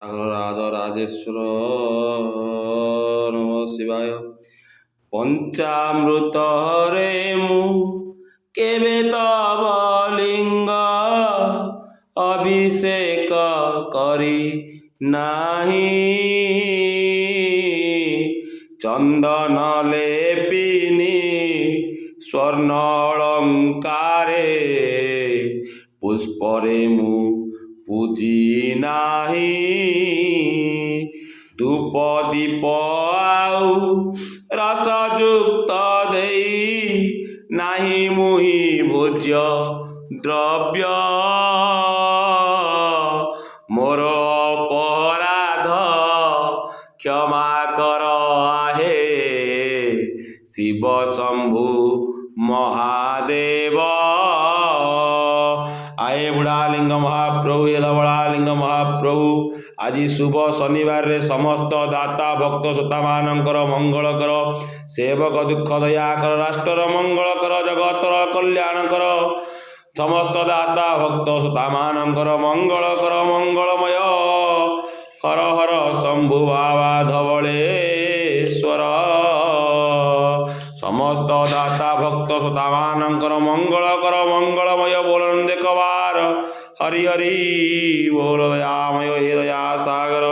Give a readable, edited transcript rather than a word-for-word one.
राजराजेश्वर नमः शिवाय। पंचामृत रे मु केबे तव लिंग अभिषेक करी नाही, चंदन लेपिनी स्वर्ण अलंकारे पुष्परे मु पूजी नाही, धूप दीप आउ रसयुक्त देई नाही मुहि भोज्य द्रव्य, मोर अपराध क्षमा कर आहे शिव शंभु महादेव। आए बुढ़ालिंग महाप्रभु, हे धवलालिंग महाप्रभु, आज शुभ शनिवार रे समस्त दाता भक्त श्रोता मानकर मंगल कर, सेवक दुख दया कर, राष्ट्र मंगल कर, जगतर कल्याण कर, समस्त दाता भक्त श्रोता मानकर मंगल कर, मंगलमय। हर हर शंभु बाबा धवलेश्वर, समस्त दाता भक्त श्रोता मानकर मंगल कर, मंगलमय। बोलन देखवार हरि हरि बोल, दयामय हे दया सागर।